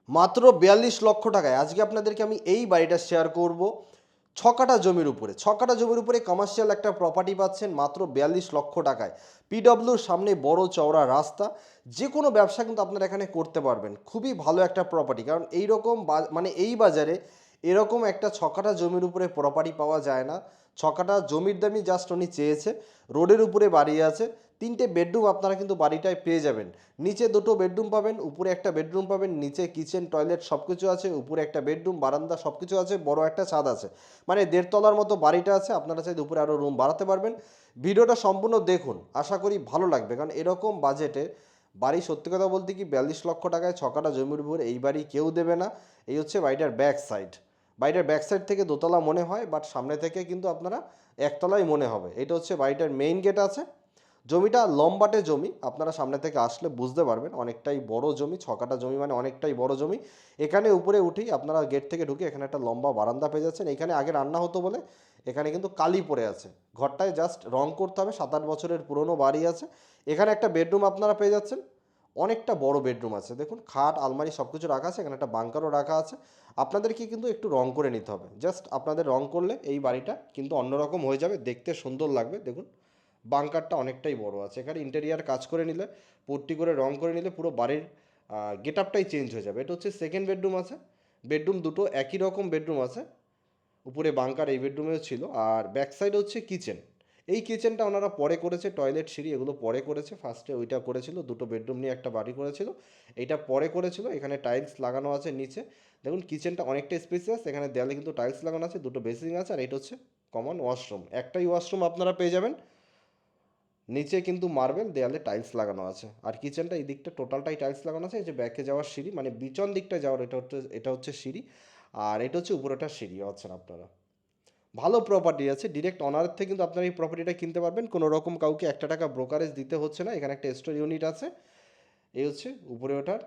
মাত্র 42 লক্ষ টাকায় আজকে আপনাদেরকে আমি এই বাড়িটা শেয়ার করব। ছকাটা জমির উপরে, ছকাটা জমির উপরে কমার্শিয়াল একটা প্রপার্টি পাচ্ছেন মাত্র 42 লক্ষ টাকায়। পিডব্লিউর সামনে বড় চওড়া রাস্তা, যে কোনো ব্যবসা কিন্তু আপনারা এখানে করতে পারবেন। খুবই ভালো একটা প্রপার্টি, কারণ এই রকম মানে এই বাজারে এরকম একটা ছকাটা জমির উপরে প্রপার্টি পাওয়া যায় না। ছকাটা জমির দামই জাস্ট উনি চেয়েছে, রোডের উপরে বাড়ি আছে, 3টে বেডরুম আপনারা কিন্তু বাড়িটায় পেয়ে যাবেন। নিচে 2টো বেডরুম পাবেন, উপরে একটা বেডরুম পাবেন, নিচে কিচেন টয়লেট সব কিছু আছে, উপরে একটা বেডরুম বারান্দা সব কিছু আছে, বড় একটা ছাদ আছে, মানে 1.5 তলার মতো বাড়িটা আছে। আপনারা চাইলে উপরে আরও রুম বাড়াতে পারবেন। ভিডিওটা সম্পূর্ণ দেখুন, আশা করি ভালো লাগবে, কারণ এরকম বাজেটে বাড়ি সত্যি কথা বলতে কি 42 লক্ষ টাকায় ছকাটা জমির উপর এই বাড়ি কেউ দেবে না। এই হচ্ছে বাড়িটার ব্যাক সাইড। বাড়িটার ব্যাক সাইড থেকে দোতলা মনে হয়, বাট সামনে থেকে কিন্তু আপনারা একতলাই মনে হবে। এটা হচ্ছে বাড়িটার মেইন গেট আছে। জমিটা লম্বাটে জমি, আপনারা সামনে থেকে আসলে বুঝতে পারবেন, অনেকটাই বড় জমি। ছকাটা জমি মানে অনেকটাই বড় জমি। এখানে উপরে উঠেই আপনারা গেট থেকে ঢুকে এখানে একটা লম্বা বারান্দা পেয়ে যাচ্ছেন। এখানে আগে রান্না হতো বলে এখানে কিন্তু কালি পড়ে আছে। ঘরটায় জাস্ট রং করতে হবে, 7-8 বছরের পুরনো বাড়ি আছে। এখানে একটা বেডরুম আপনারা পেয়ে যাচ্ছেন, অনেকটা বড় বেডরুম আছে। দেখুন খাট আলমারি সব কিছু রাখা আছে, এখানে একটা বাঙ্কারও রাখা আছে। আপনাদেরকে কিন্তু একটু রং করে নিতে হবে, জাস্ট আপনাদের রং করলে এই বাড়িটা কিন্তু অন্যরকম হয়ে যাবে, দেখতে সুন্দর লাগবে। দেখুন বাংকারটা অনেকটাই বড় আছে, এখানে ইন্টেরিয়ার কাজ করে নিলে, পট্টি করে রং করে নিলে পুরো বাড়ির গেট আপটাই চেঞ্জ হয়ে যাবে। এটা হচ্ছে সেকেন্ড বেডরুম আছে। বেডরুম দুটো একই রকম বেডরুম আছে, উপরে বাংকার এই বেডরুমেও ছিল। আর ব্যাক সাইড হচ্ছে কিচেন। এই কিচেনটা ওনারা পরে করেছে, টয়লেট সিঁড়ি এগুলো পরে করেছে। ফার্স্টে ওইটা করেছিল, দুটো বেডরুম নিয়ে একটা বাড়ি করেছিল, এইটা পরে করেছিল। এখানে টাইলস লাগানো আছে নিচে। দেখুন কিচেনটা অনেকটা স্পেসিয়াস, এখানে দেয়ালে কিন্তু টাইলস লাগানো আছে, দুটো বেসিং আছে। আর এটা হচ্ছে কমন ওয়াশরুম, একটাই ওয়াশরুম আপনারা পেয়ে যাবেন। নিচে কিন্তু মার্বেল, দেয়ালে টাইলস লাগানো আছে। আর কিচেনটা এই দিকটা টোটালটাই টাইলস লাগানো আছে। এই যে ব্যাকে যাওয়ার সিঁড়ি, মানে বিচন দিকটা যাওয়ার, এটা হচ্ছে সিঁড়ি। আর এটা হচ্ছে উপরেটা সিঁড়ি হচ্ছেন আপনারা। ভালো প্রপার্টি আছে, ডিরেক্ট অনারের থেকে কিন্তু আপনারা এই প্রপার্টিটা কিনতে পারবেন। কোনো রকম কাউকে একটা টাকা ব্রোকারেজ দিতে হচ্ছে না। এখানে একটা স্টোর ইউনিট আছে। এই হচ্ছে উপরে ওঠার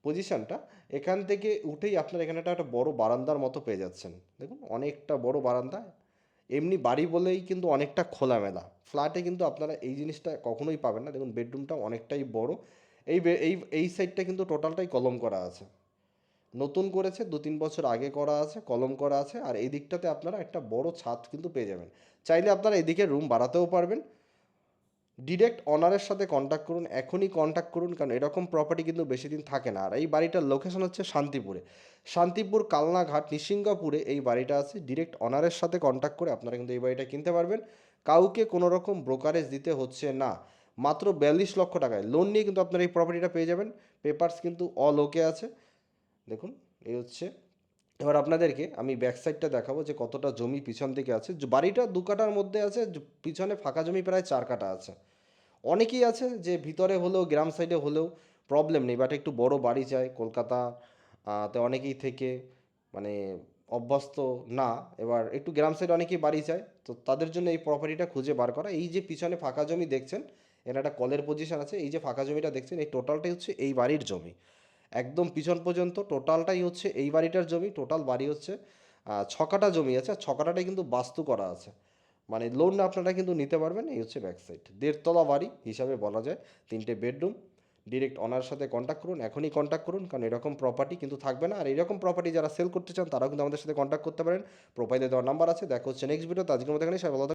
পজিশানটা। এখান থেকে উঠেই আপনারা এখানে একটা বড় বারান্দার মতো পেয়ে যাচ্ছেন। দেখুন অনেকটা বড় বারান্দা। এমনি বাড়ি বলেই কিন্তু অনেকটা খোলামেলা, ফ্ল্যাটে কিন্তু আপনারা এই জিনিসটা কখনোই পাবেন না। দেখুন বেডরুমটা অনেকটাই বড়। এই সাইডটা কিন্তু টোটালটাই কলম করা আছে, নতুন করেছে, 2-3 বছর আগে করা আছে, কলম করা আছে। আর এই দিকটাতে আপনারা একটা বড় ছাদ কিন্তু পেয়ে যাবেন। চাইলে আপনারা এদিকে রুম বাড়াতেও পারবেন। ডিরেক্ট অনারের সাথে কন্ট্যাক্ট করুন, এখনই কন্ট্যাক্ট করুন, কারণ এরকম প্রপার্টি কিন্তু বেশি দিন থাকে না। আর এই বাড়িটার লোকেশন হচ্ছে শান্তিপুরে, শান্তিপুর কালনাঘাট নিসিঙ্গাপুরে এই বাড়িটা আছে। ডিরেক্ট অনারের সাথে কন্ট্যাক্ট করে আপনারা কিন্তু এই বাড়িটা কিনতে পারবেন। কাউকে কোনো রকম ব্রোকারেজ দিতে হচ্ছে না। মাত্র 42 লক্ষ টাকায় লোন নিয়ে কিন্তু আপনারা এই প্রপার্টিটা পেয়ে যাবেন। পেপারস কিন্তু অল ওকে আছে। দেখুন এই হচ্ছে। এবার আপনাদেরকে আমি ব্যাক সাইডটা দেখাবো যে কতটা জমি পিছন দিকে আছে। বাড়িটা 2 কাঠার মধ্যে আছে, পিছনে ফাঁকা জমি প্রায় 4 কাঠা আছে। অনেকেই আছে যে ভিতরে হলেও গ্রাম সাইডে হলেও প্রবলেম নেই, বাট একটু বড় বাড়ি চায়। কলকাতা তে অনেকেই থেকে মানে অভ্যস্ত না, এবার একটু গ্রাম সাইডে অনেকেই বাড়ি চায়, তো তাদের জন্য এই প্রপার্টিটা খুঁজে বার করা। এই যে পিছনে ফাঁকা জমি দেখছেন, এর একটা কলের পজিশন আছে। এই যে ফাঁকা জমিটা দেখছেন, এই টোটালটাই হচ্ছে এই বাড়ির জমি। একদম পিছন পর্যন্ত টোটালটাই হচ্ছে এই বাড়িটার জমি। টোটাল বাড়ি হচ্ছে 6 কাঠা জমি আছে, আর 6 কাঠাটাই কিন্তু বাস্তু করা আছে, মানে লোন আপনারা কিন্তু নিতে পারবেন। এই হচ্ছে ব্যাক সাইড, 1.5 তলা বাড়ি হিসাবে বলা যায়, 3টে বেডরুম। ডিরেক্ট ওনার সাথে কন্ট্যাক্ট করুন, এখনই কন্ট্যাক্ট করুন, কারণ এরকম প্রপার্টি কিন্তু থাকবে না। আর এরকম প্রপার্টি যারা সেল করতে চান তারাও কিন্তু আমাদের সাথে কন্ট্যাক্ট করতে পারেন। প্রোফাইলে দেওয়ার নাম্বার আছে। দেখা হচ্ছে নেক্সট ভিডিওতে। আজকের মতো এখানে সবাই ভালো থাকবেন।